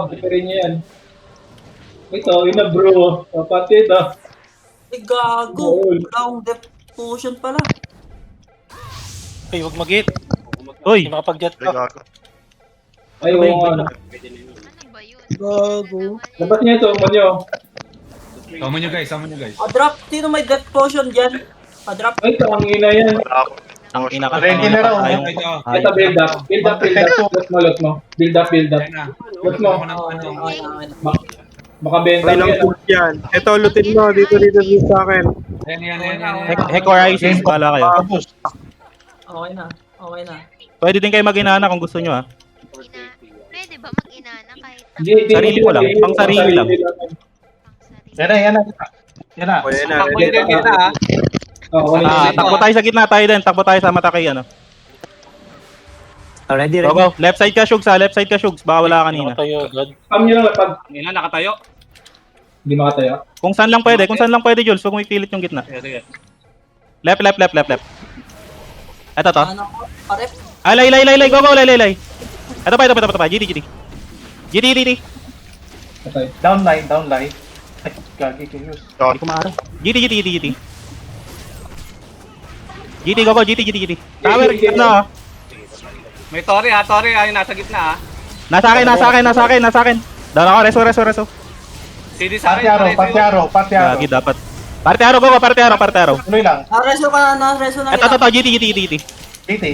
Pipirin niya yan. Ito, ina bro. Kapatid ah. Ay, gago. Wala death potion pala. Ay, huwag mag-hit. Uy! Hindi makapag-jet Ay, ka. gago. Ay, oo nga. Ano ba yun? Gago. Labas niya ito, manyo. Sama nyo guys. Drop. Sino may death potion dyan? Drop. Ay, tangina yan. Ang ina ka. Ready na raw. Ito, build up. Build up. Lot mo. Build up. Lot mo. Makabenta mo yan. Yan. Ito, lutin mo. Dito sa akin. Hecorizing, bala kayo. Okay na. Okay na. Pwede din kayo mag-inana kung gusto nyo ha. Pwede ba mag-inana kahit Sarili mo lang, pang sarili lang. Yan na. O, yan na. Takbo yung kita ha. Takbo tayo sa gitna tayo din. Takbo tayo sa mata kay ano. Ready, Go, go. Left side ka, Shugs ha. Left side ka, Shugs. Baka wala kanina. Tayo, God. Pam nyo lang pag Ina, nakatayo. hindi makatayo. Kung saan lang pwede, Jules. Huwag mo ipilit yung gitna. Sige. Left. Ito to. Ano ko? Parep. Ay, lay. Go, lay. Ito pa. GT. Okay. Down line. Ay, gagi kayo. Hindi ko maaari. GT. GT, go, GT. Tower, gitna ha. May Tori ha, ayun nasa gitna ha. Nasa akin. Down ako, reso. CD sa Party akin. arrow. Gagi dapat. Party arrow. Tuloy lang. Reso ka na. Reso na. Ito, GT. GT.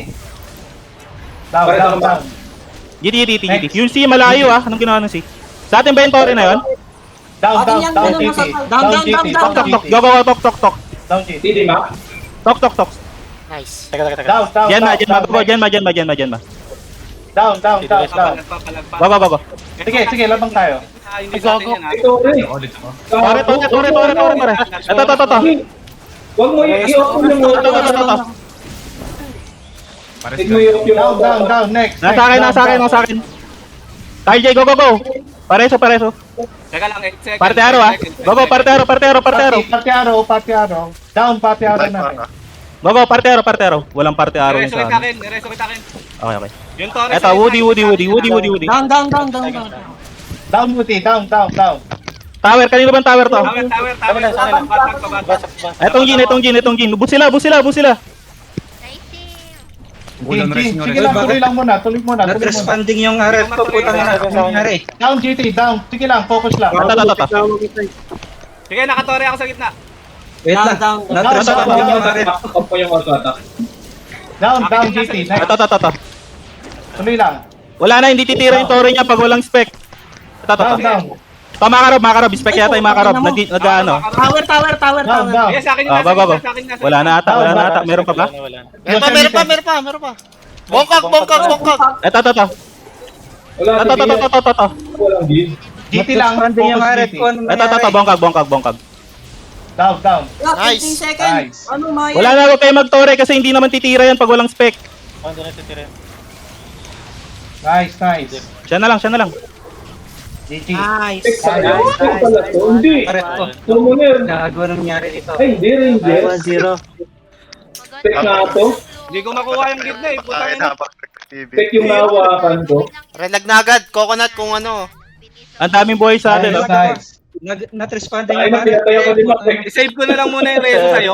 Down. GT. Yung C malayo ah. Anong ginawa ng C? Sa atin ba yung Tori na yun? Down, GT. GT. Down. Go, tok. Down, GT. Hindi ma. Tok. Nice. Teka. Down. Diyan ma. Down. Go. Sige, labang tayo. Hindi sa atin yan ha. Ito rin. Tore. Ito. Huwag mo i-open yung Ito. Huwag mo i-open yung Down. Next. Nasa akin. Tayo, Jay, go. Pareso. Teka lang, 8 seconds. Party arrow ah. Go, party arrow. Party arrow. Down, party arrow natin. Go, party arrow. Walang party arrow Nireso sa kita akin. akin, nireso kita akin. Okay. Yung Tori Ito, Woody. Down. Down, Woody. Down. Tower, kanino bang tower to? Tower. Basag. Itong Jin. Bus sila. Lighting. Sige lang, tuloy muna. Not-responding yung RF ko. Putang ina. Nangyari. Down, GT. Down. Sige lang, focus lang. Ito. Sige, nakatori ako sa gitna. Wait lang. Down. Not-responding yung RF. Up po yung auto-attack. Down, GT. Next. Ito. Tuloy lang. Wala na, hindi titira yung Tori niya pag walang spec. Ito. Down. Ito, Makarob. Spec yata yung Makarob. Nag-ano. Tower. Down. Sige, sa akin yun. Go. Wala na ata. Meron pa ba? Meron pa. Bongkag. Ito. Wala. Ito. Walang build. GT lang, Not-responding yung focus RF GT. ko. Ito. Bongkag. Down. Nice. 15 seconds. Nice. Ano, Maya? Wala na, huwag kayo mag-Tori kasi hindi naman titira yan pag walang spec. Nice. Siya na lang. GG. Nice. Pala to. Hindi. RF ko. Summoner. Gago nangyari dito. Ay, hindi Ranger. 1-0. Spec na to. Hindi ko makuha yung gitna eh. Putang Ay, ina. napaka-TV. Spec yung nahawakan ko. Relag na agad. Coconut kung ano. Ang daming buhay sa atin. Nice. Not-responding Ay, yung RF. pinatayo ko din ako. I-save ko na lang muna yung reso sa'yo.